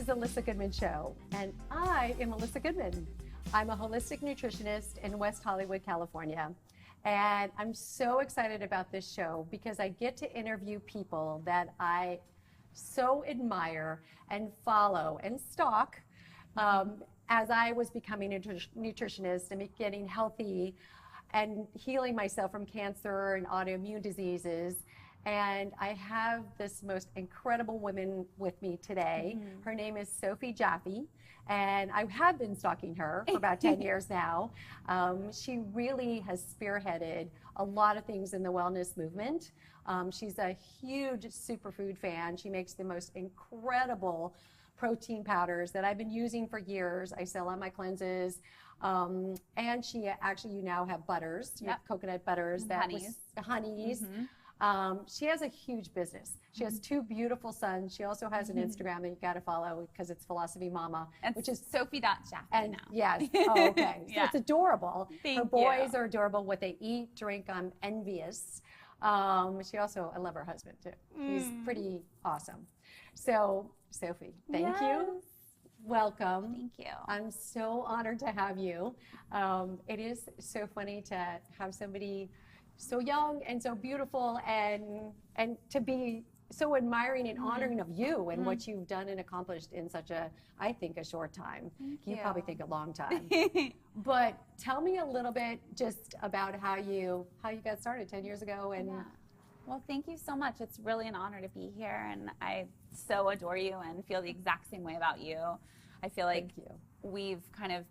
is Alyssa Goodman Show, and I am Alyssa Goodman. I'm a holistic nutritionist in West Hollywood, California. And I'm so excited about this show because I get to interview people that I so admire and follow and stalk as I was becoming a nutritionist and getting healthy and healing myself from cancer and autoimmune diseases. And I have this most incredible woman with me today. Her name is Sophie Jaffe, and I have been stalking her for about 10 years now. She really has spearheaded a lot of things in the wellness movement. She's a huge superfood fan. She makes the most incredible protein powders that I've been using for years. I sell on my cleanses. And she actually, you now have butters. You have coconut butters. Honeys. She has a huge business. She has two beautiful sons. She also has an Instagram that you got to follow because it's Philosophy Mama, which is Sophie.Jaffe now. Yes. Oh, okay. So it's adorable. Her boys you. are adorable. What they eat, drink, I'm envious. She also, I love her husband too. He's pretty awesome. So, Sophie, thank you. Welcome. Thank you. I'm so honored to have you. It is so funny to have somebody so young and so beautiful and to be so admiring and honoring of you and what you've done and accomplished in such a, I think, a short time. You probably think a long time. But tell me a little bit just about how you got started 10 years ago. And Well, thank you so much. It's really an honor to be here, and I so adore you and feel the exact same way about you. I feel like we've kind of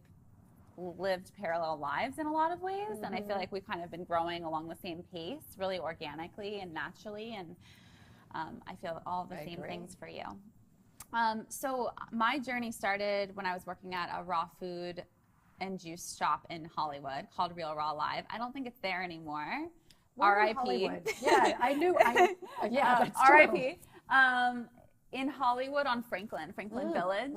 lived parallel lives in a lot of ways, and I feel like we've kind of been growing along the same pace, really organically and naturally, and I feel all the same things for you. So my journey started when I was working at a raw food and juice shop in Hollywood called Real Raw Live. I don't think it's there anymore. R.I.P. Yeah, I knew. That's R.I.P. In Hollywood on Franklin Village.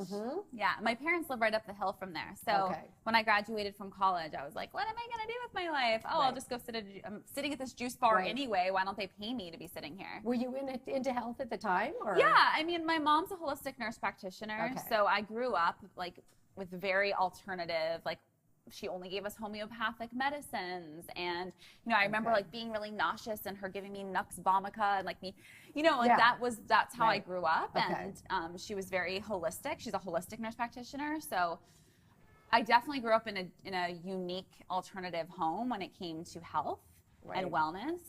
Yeah, my parents live right up the hill from there. So when I graduated from college, I was like, what am I going to do with my life? Oh, I'll just go I'm sitting at this juice bar anyway. Why don't they pay me to be sitting here? Were you into health at the time? Or? Yeah, I mean, my mom's a holistic nurse practitioner. So I grew up like with very alternative, like she only gave us homeopathic medicines, and I remember like being really nauseous and her giving me Nux Vomica and like me, that's how I grew up. And she was very holistic. She's a holistic nurse practitioner, so I definitely grew up in a unique alternative home when it came to health and wellness.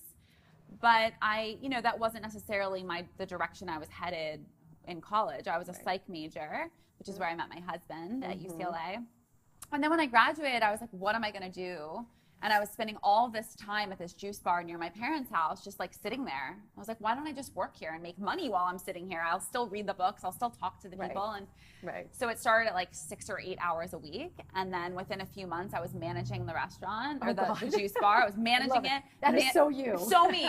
But that wasn't necessarily the direction I was headed in college. I was a psych major, which is where I met my husband at UCLA. And then when I graduated, I was like, what am I going to do? And I was spending all this time at this juice bar near my parents' house, just like sitting there. I was like, why don't I just work here and make money while I'm sitting here? I'll still read the books. I'll still talk to the people. And so it started at like 6 or 8 hours a week. And then within a few months, I was managing the restaurant or the juice bar. I was managing it. That is so you. So me.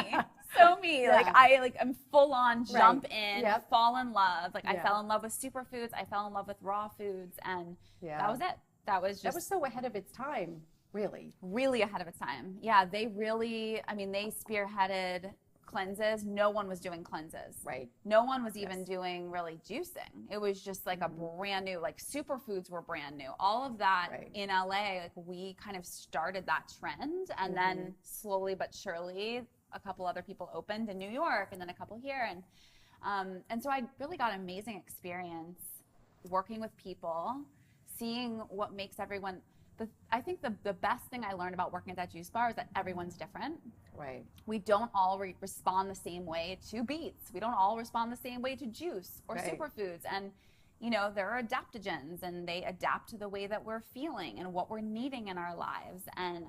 So me. Like I'm full on jump in, fall in love. Like I fell in love with superfoods. I fell in love with raw foods. And that was it. That was so ahead of its time, really. Really ahead of its time. Yeah, they really, they spearheaded cleanses. No one was doing cleanses. No one was even doing really juicing. It was just like a brand new, like superfoods were brand new. All of that in LA, like we kind of started that trend, and then slowly but surely a couple other people opened in New York and then a couple here. And so I really got an amazing experience working with people, seeing what makes everyone, I think the best thing I learned about working at that juice bar is that everyone's different. We don't all respond the same way to beets. We don't all respond the same way to juice or superfoods. And, there are adaptogens, and they adapt to the way that we're feeling and what we're needing in our lives. And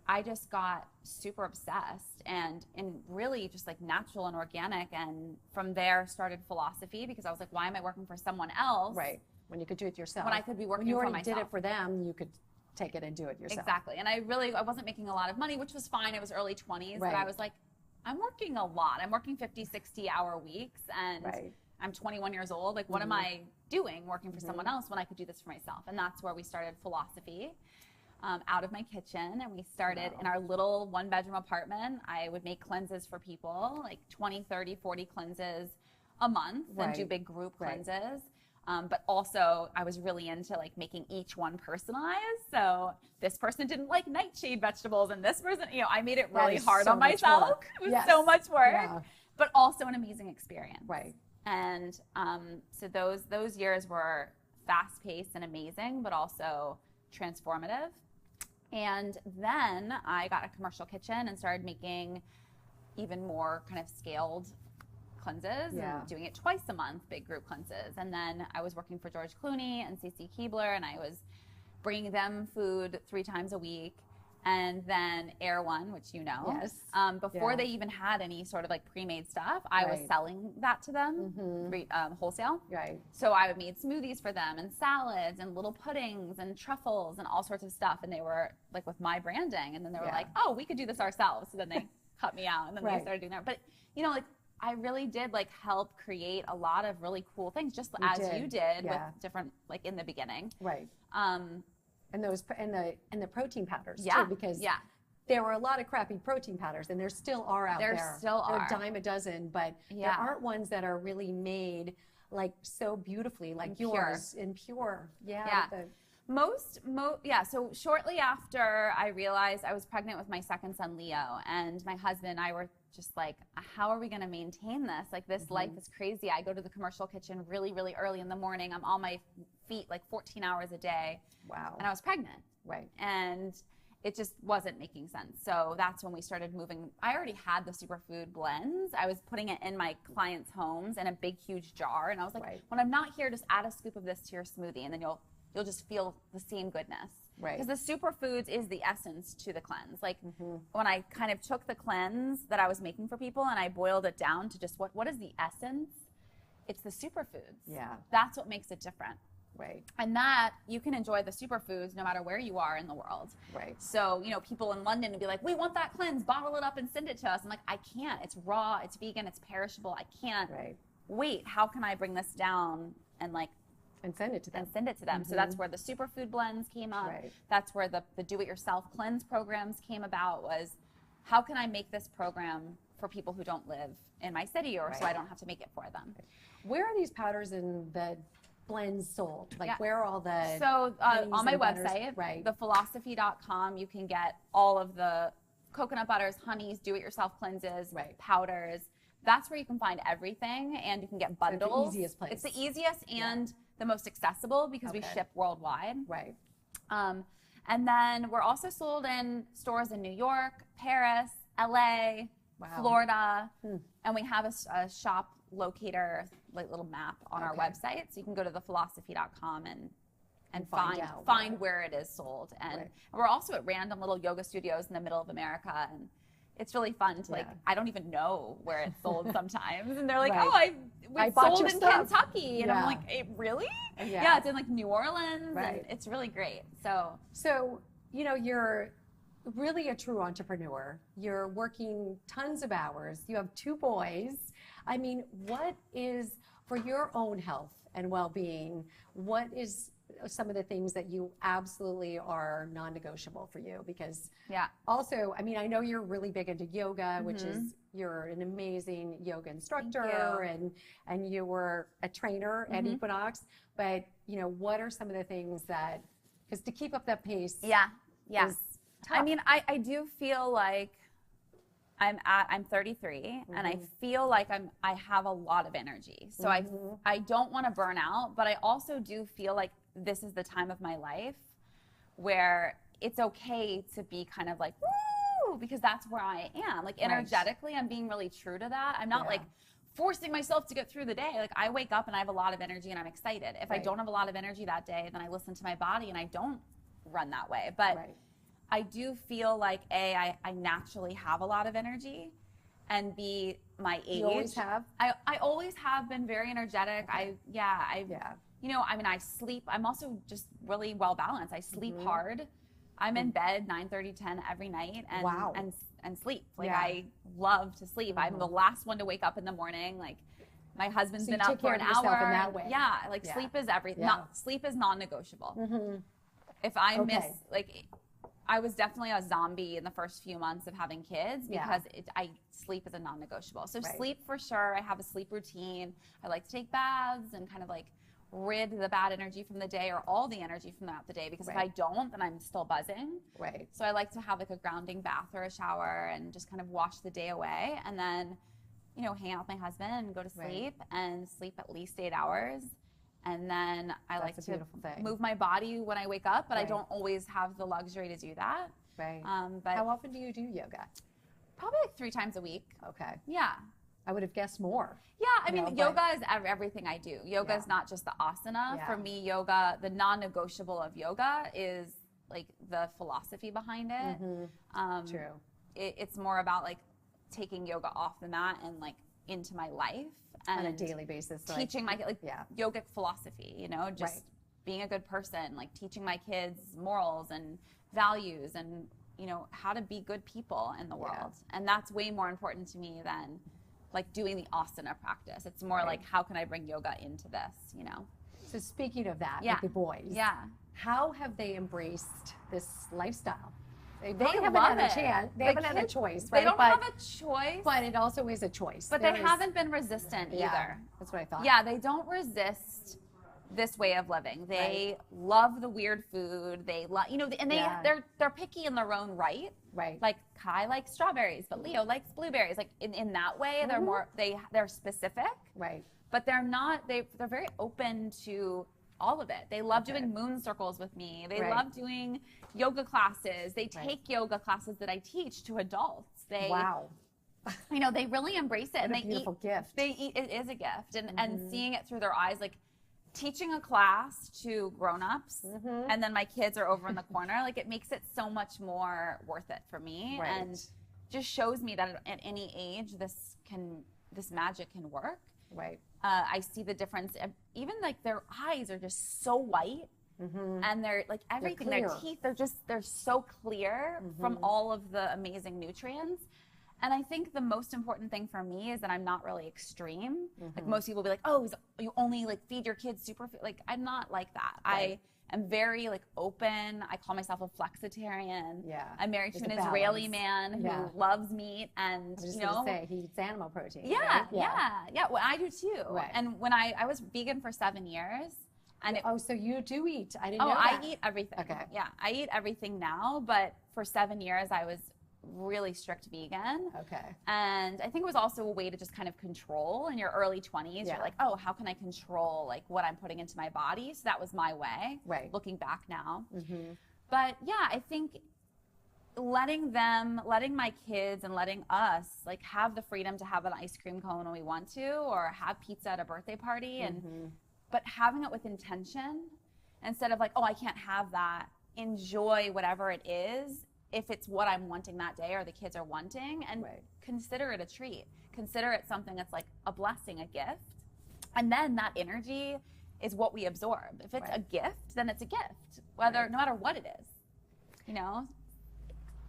I just got super obsessed and really just like natural and organic. And from there started philosophy, because I was like, why am I working for someone else? When you could do it yourself. When I could be working for myself. When you already did it for them, you could take it and do it yourself. Exactly. And I wasn't making a lot of money, which was fine. It was early 20s, but I was like, I'm working a lot. I'm working 50, 60-hour weeks, and I'm 21 years old. Like, what am I doing working for someone else when I could do this for myself? And that's where we started philosophy. Out of my kitchen, and we started in our little one-bedroom apartment. I would make cleanses for people, like 20, 30, 40 cleanses a month, and do big group cleanses. But also I was really into like making each one personalized. So this person didn't like nightshade vegetables, and this person, you know, I made it really hard on myself. It was so much work, but also an amazing experience. Right. And so those years were fast-paced and amazing, but also transformative. And then I got a commercial kitchen and started making even more kind of scaled cleanses and doing it twice a month, big group cleanses. And then I was working for George Clooney and CC Keebler, and I was bringing them food 3 times a week. And then Air One, which you know, before they even had any sort of like pre-made stuff, I was selling that to them, wholesale. Right. So I made smoothies for them and salads and little puddings and truffles and all sorts of stuff. And they were like with my branding. And then they were like, oh, we could do this ourselves. So then they cut me out, and then they started doing that. But, you know, like I really did like help create a lot of really cool things, just as you did with different, like in the beginning. Right. And those and the protein powders too, because there were a lot of crappy protein powders, and there still are out there. There still are. They're a dime a dozen, but there aren't ones that are really made like so beautifully, like and yours, and pure. So shortly after I realized I was pregnant with my second son, Leo, and my husband and I were just like, how are we going to maintain this? Like, this life is crazy. I go to the commercial kitchen really, really early in the morning. I'm on my feet like 14 hours a day. Wow. And I was pregnant. Right. And it just wasn't making sense. So that's when we started moving. I already had the superfood blends. I was putting it in my clients' homes in a big, huge jar. And I was like, when I'm not here, just add a scoop of this to your smoothie, and then you'll just feel the same goodness. Right. Because the superfoods is the essence to the cleanse. Like when I kind of took the cleanse that I was making for people and I boiled it down to just what is the essence? It's the superfoods. Yeah. That's what makes it different. Right. And that you can enjoy the superfoods no matter where you are in the world. Right. So, you know, people in London would be like, we want that cleanse, bottle it up and send it to us. I'm like, I can't. It's raw, it's vegan, it's perishable. I can't wait. How can I bring this down and like and send it to them. So that's where the superfood blends came up. Right. That's where the do-it-yourself cleanse programs came about, was how can I make this program for people who don't live in my city, or so I don't have to make it for them. Where are these powders and the blends sold? Like where are all the on my website, thephilosophy.com, you can get all of the coconut butters, honeys, do-it-yourself cleanses, powders. That's where you can find everything, and you can get bundles. It's the easiest place. It's the easiest and the most accessible because we ship worldwide. Right. And then we're also sold in stores in New York, Paris, LA, Florida, and we have a shop locator, like little map on our website, so you can go to thephilosophy.com and find where it is sold. And we're also at random little yoga studios in the middle of America, and it's really fun to I don't even know where it's sold sometimes, and they're like, oh, I sold in Kentucky, and I'm like, really? Yeah, it's in like New Orleans, and it's really great. So you know, you're really a true entrepreneur. You're working tons of hours. You have 2 boys. I mean, what is, for your own health and well-being, what is some of the things that you absolutely are non-negotiable for you? Because also, I mean, I know you're really big into yoga, which is, you're an amazing yoga instructor, and you were a trainer at Equinox, but you know, what are some of the things that, because to keep up that pace is tough. I mean, I do feel like I'm 33 and I feel like I have a lot of energy. So I don't want to burn out, but I also do feel like this is the time of my life where it's okay to be kind of like, woo, because that's where I am. Like energetically, I'm being really true to that. I'm not like forcing myself to get through the day. Like I wake up and I have a lot of energy and I'm excited. If I don't have a lot of energy that day, then I listen to my body and I don't run that way. But I do feel like I naturally have a lot of energy, and B, my age. You always have? I always have been very energetic. You know, I mean, I sleep. I'm also just really well balanced. I sleep hard. I'm in bed 9:30, 10 every night, and sleep. Like I love to sleep. I'm the last one to wake up in the morning. Like my husband's been up for an hour. In that way. Yeah, like sleep is everything. Sleep is non-negotiable. If I miss, like, I was definitely a zombie in the first few months of having kids because sleep is a non-negotiable. So sleep for sure. I have a sleep routine. I like to take baths and kind of like rid the bad energy from the day or all the energy from throughout the day, because if I don't, then I'm still buzzing. Right. So I like to have like a grounding bath or a shower and just kind of wash the day away, and then, you know, hang out with my husband and go to sleep and sleep at least 8 hours. And then I like to move my body when I wake up, but I don't always have the luxury to do that. Right. But how often do you do yoga? Probably like 3 times a week. Okay. Yeah. I would have guessed more. Yeah, I mean, yoga is everything I do. Yoga is not just the asana. Yeah. For me, yoga, the non-negotiable of yoga is like the philosophy behind it. True. It's more about like taking yoga off the mat and like into my life. And on a daily basis. Teaching my, like, yogic philosophy, you know, just being a good person, like teaching my kids morals and values and, you know, how to be good people in the world. And that's way more important to me than like doing the asana practice. It's more like, how can I bring yoga into this, you know? So speaking of that, with the boys, how have they embraced this lifestyle? They haven't had a chance. They haven't had a choice, right? They don't have a choice. But it also is a choice. But they haven't been resistant either. That's what I thought. Yeah, they don't resist this way of living. They love the weird food. They love, you know, and they're picky in their own right. Right. Like Kai likes strawberries, but Leo likes blueberries. Like in that way, they're more they're specific. Right. But they're not. They're very open to all of it. They love doing moon circles with me. They love doing yoga classes. They take yoga classes that I teach to adults. They you know, they really embrace it. What and a beautiful gift. They eat. It is a gift, and seeing it through their eyes, like teaching a class to grown-ups, and then my kids are over in the corner. Like it makes it so much more worth it for me, and just shows me that at any age, this magic can work. Right. I see the difference. Even like their eyes are just so white, and they're like everything. Their teeth, they're so clear from all of the amazing nutrients. And I think the most important thing for me is that I'm not really extreme. Like most people be like, oh, you only like feed your kids superfood. Like I'm not like that. I am very like open. I call myself a flexitarian. Yeah. I'm married to an Israeli man who loves meat, and I was just gonna say he eats animal protein. Yeah, right? yeah. Well, I do too. Right. And when I was vegan for 7 years. And so you do eat? I didn't know that. I eat everything. Okay. Yeah, I eat everything now, but for 7 years I was really strict vegan. Okay. And I think it was also a way to just kind of control in your early 20s. You're like, oh, how can I control like what I'm putting into my body? So that was my way. Right. Looking back now. But yeah, I think letting my kids and letting us like have the freedom to have an ice cream cone when we want to, or have pizza at a birthday party, and but having it with intention instead of like, oh, I can't have that. Enjoy whatever it is, if it's what I'm wanting that day or the kids are wanting, and consider it a treat. Consider it something that's like a blessing, a gift. And then that energy is what we absorb. If it's a gift, then it's a gift, no matter what it is, you know?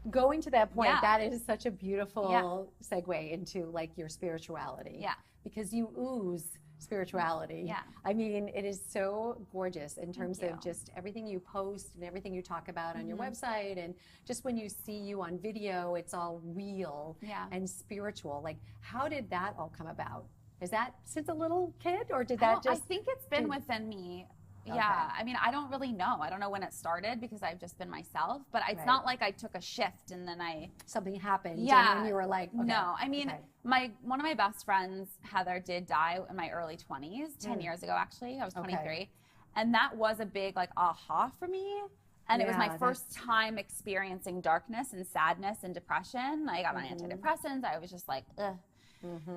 Going to that point, that is such a beautiful segue into like your spirituality. Yeah. Because you ooze spirituality. Yeah. I mean, it is so gorgeous in terms of just everything you post and everything you talk about on your website, and just when you see you on video, it's all real and spiritual. Like, how did that all come about? Is that since a little kid, or did that just? I think it's been within me. Yeah, I mean, I don't really know. I don't know when it started because I've just been myself, but it's not like I took a shift and then something happened. Yeah, and you were like, okay. No, I mean, one of my best friends, Heather, did die in my early 20s, 10 years ago actually. I was 23, and that was a big like aha for me. And it was my first time experiencing darkness and sadness and depression. I got my antidepressants. I was just like, ugh.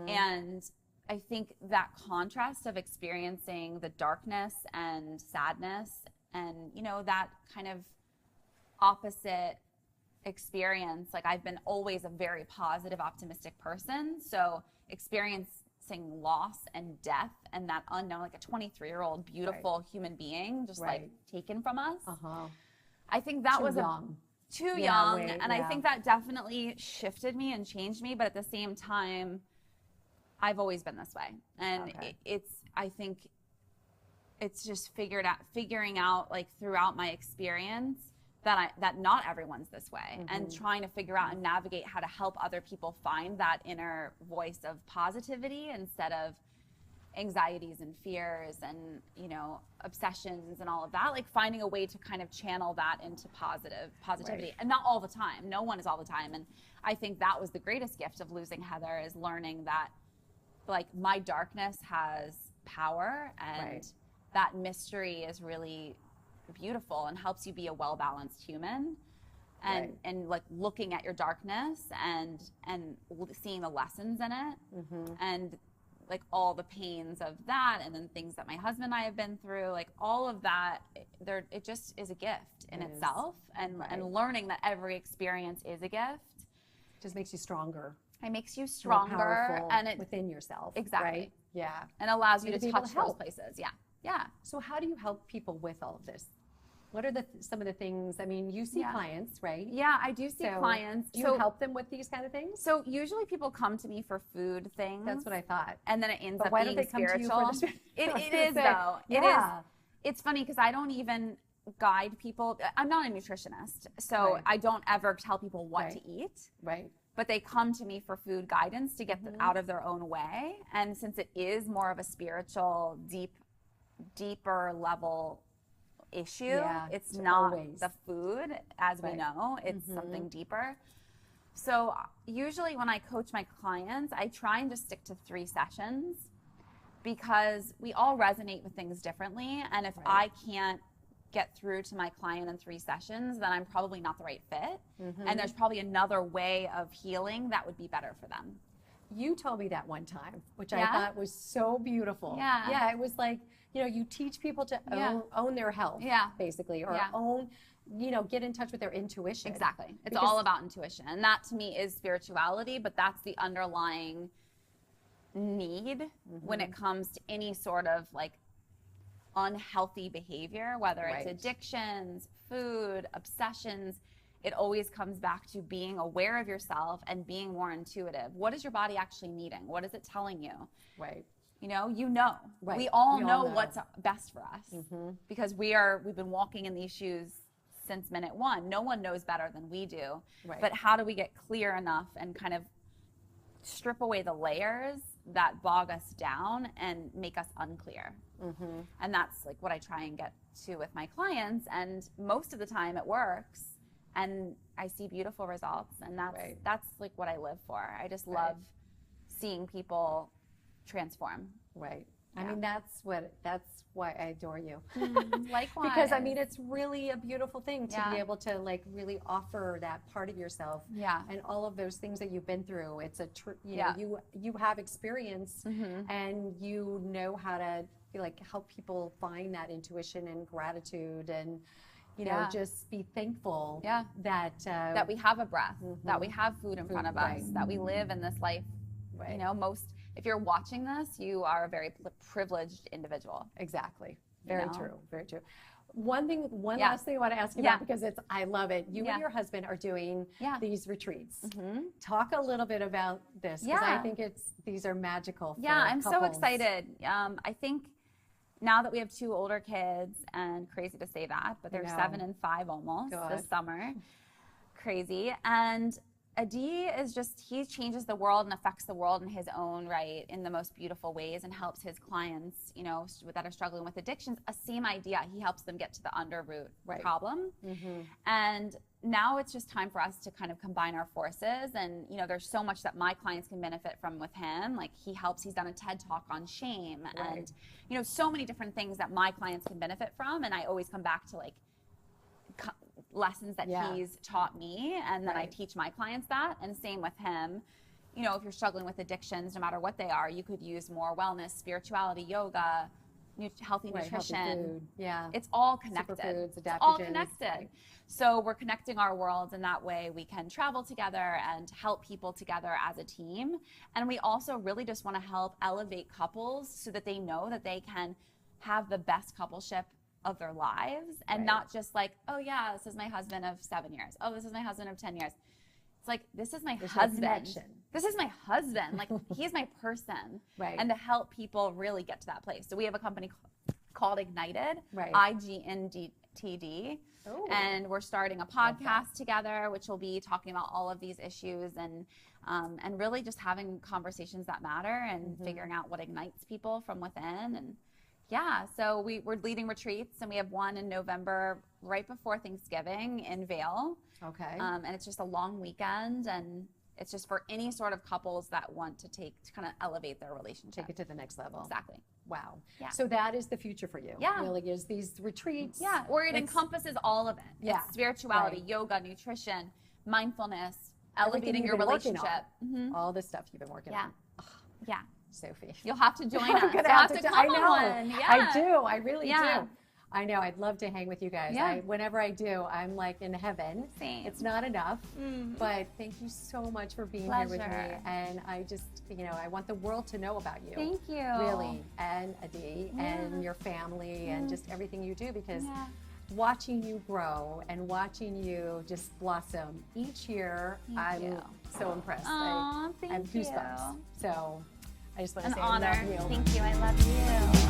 And I think that contrast of experiencing the darkness and sadness and, you know, that kind of opposite experience, like I've been always a very positive, optimistic person. So experiencing loss and death and that unknown, like a 23-year-old beautiful human being just like taken from us. I think that was too young. And I think that definitely shifted me and changed me. But at the same time, I've always been this way, and I think it's just figuring out like throughout my experience that not everyone's this way, and trying to figure out and navigate how to help other people find that inner voice of positivity instead of anxieties and fears and, you know, obsessions and all of that, like finding a way to kind of channel that into positivity. Right. And not all the time. No one is all the time. And I think that was the greatest gift of losing Heather, is learning that like my darkness has power, and that mystery is really beautiful and helps you be a well-balanced human. And like looking at your darkness and seeing the lessons in it, and like all the pains of that, and then things that my husband and I have been through, like all of that, it just is a gift in itself. And learning that every experience is a gift just makes you stronger. It makes you stronger, and it within yourself. Exactly. Right? Yeah. And allows you to touch those places. Yeah. Yeah. So how do you help people with all of this? What are some of the things? I mean, you see clients, right? Yeah, I do see clients. Do you help them with these kind of things? So usually people come to me for food things. That's what I thought. And then it ends up why being don't they spiritual. Come to you for it is though. It is. It's funny because I don't even guide people. I'm not a nutritionist, so I don't ever tell people what to eat. Right. But they come to me for food guidance to get them out of their own way. And since it is more of a spiritual, deeper level issue, it's not the food as we know, it's something deeper. So usually when I coach my clients, I try and just stick to 3 sessions, because we all resonate with things differently. And if I can't get through to my client in 3 sessions, then I'm probably not the right fit. And there's probably another way of healing that would be better for them. You told me that one time, which I thought was so beautiful. Yeah. Yeah, it was like, you know, you teach people to own their health, basically, or own, you know, get in touch with their intuition. Exactly. It's all about intuition. And that to me is spirituality, but that's the underlying need when it comes to any sort of like unhealthy behavior, whether it's addictions, food, obsessions. It always comes back to being aware of yourself and being more intuitive. What is your body actually needing? What is it telling you? Right. You know. We all know what's best for us, because we've been walking in these shoes since minute one. No one knows better than we do. Right. But how do we get clear enough and kind of strip away the layers that bog us down and make us unclear? And that's like what I try and get to with my clients. And most of the time it works. And I see beautiful results, and that's like what I live for. I just love seeing people transform. Right. Yeah. I mean, that's why I adore you. Likewise. Because I mean, it's really a beautiful thing to be able to like really offer that part of yourself. Yeah. And all of those things that you've been through. It's you know, you have experience, and you know how to like help people find that intuition and gratitude, and you know, just be thankful that we have a breath, that we have food in front of us, that we live in this life. You know, if you're watching this, you are a very privileged individual. Exactly. Very true. Very true. One last thing I want to ask you about, because I love it. You and your husband are doing these retreats. Talk a little bit about this, because I think these are magical for I'm couples. so excited. I think now that we have 2 older kids, and crazy to say that, but they're 7 and 5 almost this summer. Crazy. And Adi is he changes the world and affects the world in his own right in the most beautiful ways, and helps his clients, you know, that are struggling with addictions. A same idea. He helps them get to the underroot problem. And now it's just time for us to kind of combine our forces. And, you know, there's so much that my clients can benefit from with him. Like he's done a TED Talk on shame, and, you know, so many different things that my clients can benefit from. And I always come back to like lessons that he's taught me, and then I teach my clients that. And same with him. You know, if you're struggling with addictions, no matter what they are, you could use more wellness, spirituality, yoga, healthy nutrition. Healthy food. Yeah. It's all connected. Superfoods, adaptogens. It's all connected. So we're connecting our worlds, and that way we can travel together and help people together as a team. And we also really just want to help elevate couples so that they know that they can have the best coupleship of their lives, and not just like, oh yeah, this is my husband of 7 years. Oh, this is my husband of 10 years. It's like, this is my husband. This is my husband. Like, he's my person. And to help people really get to that place. So we have a company called Ignited, IGNTD. And we're starting a podcast together, which will be talking about all of these issues. And and really just having conversations that matter and figuring out what ignites people from within. And yeah, so we're leading retreats, and we have one in November right before Thanksgiving in Vail. Okay. And it's just a long weekend, and it's just for any sort of couples that want to kind of elevate their relationship. Take it to the next level. Exactly. Wow. Yeah. So that is the future for you. Yeah. Really is these retreats. Yeah. Or it encompasses all of it. Yeah. It's spirituality, Right. yoga, nutrition, mindfulness, Everything elevating you've your been working relationship. on. All the stuff you've been working on. Yeah. Sophie. You'll have to join us. I'm gonna You'll have to to. come I know. on. Yeah. I do. I really Yeah. do. I know. I'd love to hang with you guys. Yeah. Whenever I do, I'm like in heaven. Same. It's not enough, but thank you so much for being here with me. Pleasure. And I just, I want the world to know about you. Thank you. Really, and Adi, and your family, and just everything you do, because watching you grow and watching you just blossom each year, I'm so impressed. Aw, I have thank you. goosebumps. So I just want to An say honor. I love you. Thank you. I love you.